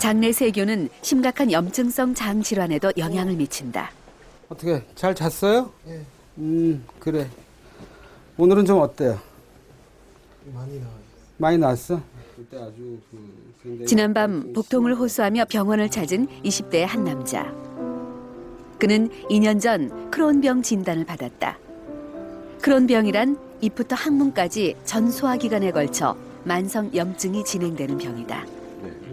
장내 세균은 심각한 염증성 장 질환에도 영향을 미친다. 어떻게 잘 잤어요? 예, 그래. 오늘은 좀 어때요? 많이 나와요. 많이 나았어? 그때 아주 굉장히 지난밤 복통을 호소하며 병원을 찾은 20대의 한 남자. 그는 2년 전 크론병 진단을 받았다. 크론병이란 입부터 항문까지 전 소화기관에 걸쳐 만성 염증이 진행되는 병이다.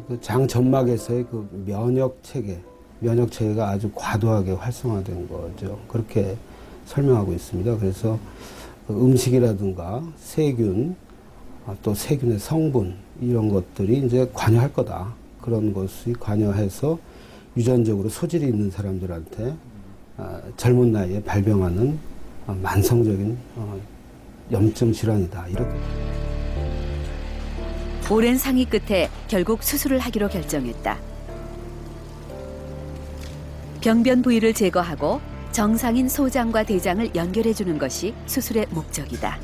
그 장 점막에서의 그 면역 체계가 아주 과도하게 활성화된 거죠. 그렇게 설명하고 있습니다. 그래서 그 음식이라든가 세균, 또 세균의 성분 이런 것들이 이제 관여할 거다. 그런 것이 관여해서 유전적으로 소질이 있는 사람들한테 젊은 나이에 발병하는 만성적인 염증 질환이다. 이렇게. 오랜 상의 끝에 결국 수술을 하기로 결정했다. 병변 부위를 제거하고 정상인 소장과 대장을 연결해주는 것이 수술의 목적이다.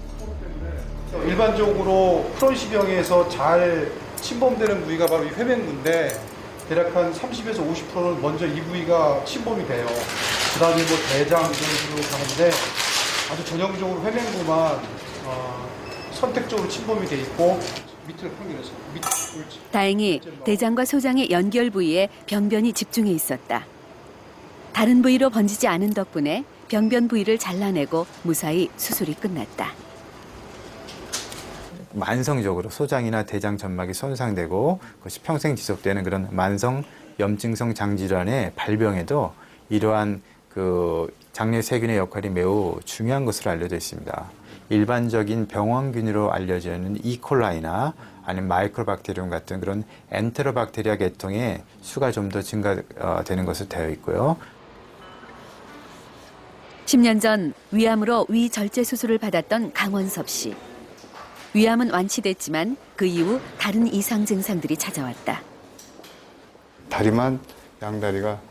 일반적으로 크론시병에서 잘 침범되는 부위가 바로 이 회맹부인데 대략 한 30에서 50%는 먼저 이 부위가 침범이 돼요. 그 다음에 뭐 대장 이런 식으로 가는데 아주 전형적으로 회맹부만 선택적으로 침범이 돼 있고 밑을 확인해서 다행히 대장과 소장의 연결 부위에 병변이 집중해 있었다. 다른 부위로 번지지 않은 덕분에 병변 부위를 잘라내고 무사히 수술이 끝났다. 만성적으로 소장이나 대장 점막이 손상되고 그것이 평생 지속되는 그런 만성 염증성 장질환의 발병에도 이러한 그 장내 세균의 역할이 매우 중요한 것으로 알려져 있습니다. 일반적인 병원균으로 알려져 있는 이콜라이나 아니면 마이크로박테리움 같은 그런 엔테로박테리아 계통의 수가 좀 더 증가되는 것으로 되어 있고요. 10년 전 위암으로 위 절제 수술을 받았던 강원섭 씨. 위암은 완치됐지만 그 이후 다른 이상 증상들이 찾아왔다. 다리만 양다리가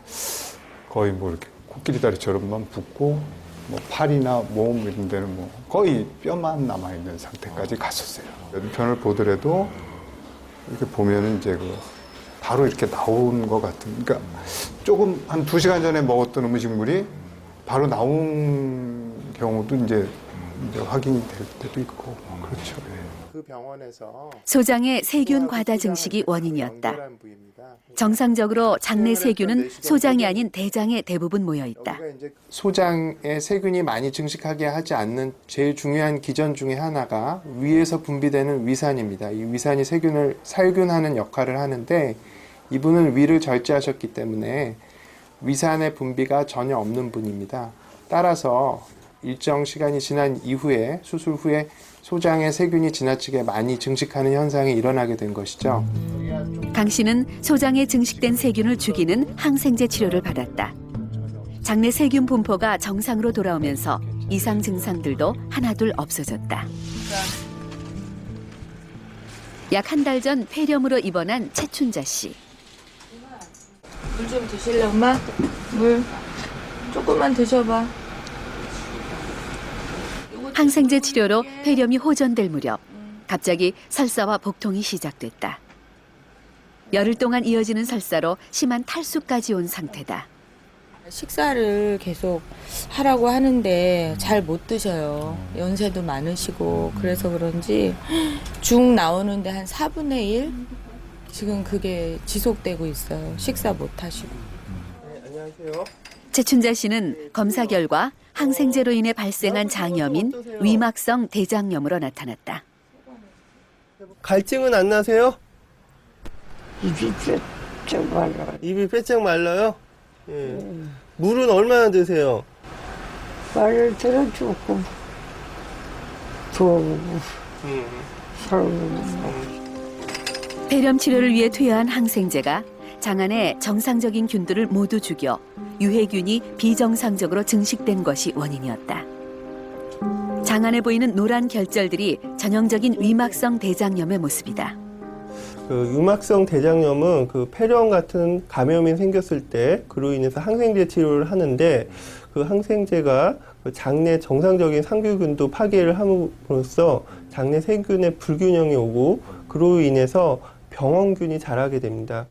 거의 뭐 이렇게 코끼리 다리처럼만 붓고 뭐 팔이나 몸 이런 데는 뭐 거의 뼈만 남아 있는 상태까지 갔었어요. 편을 보더라도 이렇게 보면은 이제 그 바로 이렇게 나온 것 같은. 그러니까 조금 한 2시간 전에 먹었던 음식물이 바로 나온 경우도 이제 확인이 될 때도 있고 그렇죠. 그 병원에서 소장의 세균 과다 증식이 원인이었다. 연결한 부위입니다. 정상적으로 장내 세균은 소장이 아닌 대장에 대부분 모여 있다. 여기가 이제 소장에 세균이 많이 증식하게 하지 않는 제일 중요한 기전 중에 하나가 위에서 분비되는 위산입니다. 이 위산이 세균을 살균하는 역할을 하는데 이분은 위를 절제하셨기 때문에 위산의 분비가 전혀 없는 분입니다. 따라서 일정 시간이 지난 이후에 수술 후에 소장의 세균이 지나치게 많이 증식하는 현상이 일어나게 된 것이죠. 강 씨는 소장에 증식된 세균을 죽이는 항생제 치료를 받았다. 장내 세균 분포가 정상으로 돌아오면서 이상 증상들도 하나둘 없어졌다. 약 한 달 전 폐렴으로 입원한 최춘자 씨. 물 좀 드실래 엄마? 물 조금만 드셔봐. 항생제 치료로 폐렴이 호전될 무렵 갑자기 설사와 복통이 시작됐다. 열흘 동안 이어지는 설사로 심한 탈수까지 온 상태다. 식사를 계속 하라고 하는데 잘 못 드셔요. 연세도 많으시고 그래서 그런지 죽 나오는데 한 4분의 1? 지금 그게 지속되고 있어요. 식사 못 하시고. 네, 안녕하세요. 최춘자 씨는 검사 결과 항생제로 인해 발생한 장염인 위막성 대장염으로 나타났다. 갈증은 안 나세요? 입이 쩍 말라. 입이 빼짝 말라요? 예. 물은 얼마나 드세요? 말을 들어 조금 부어보고 살고. 폐렴 치료를 위해 투여한 항생제가 장 안의 정상적인 균들을 모두 죽여 유해균이 비정상적으로 증식된 것이 원인이었다. 장 안에 보이는 노란 결절들이 전형적인 위막성 대장염의 모습이다. 그 유막성 대장염은 그 폐렴 같은 감염이 생겼을 때 그로 인해서 항생제 치료를 하는데 그 항생제가 그 장내 정상적인 상규균도 파괴를 함으로써 장내 세균의 불균형이 오고 그로 인해서 병원균이 자라게 됩니다.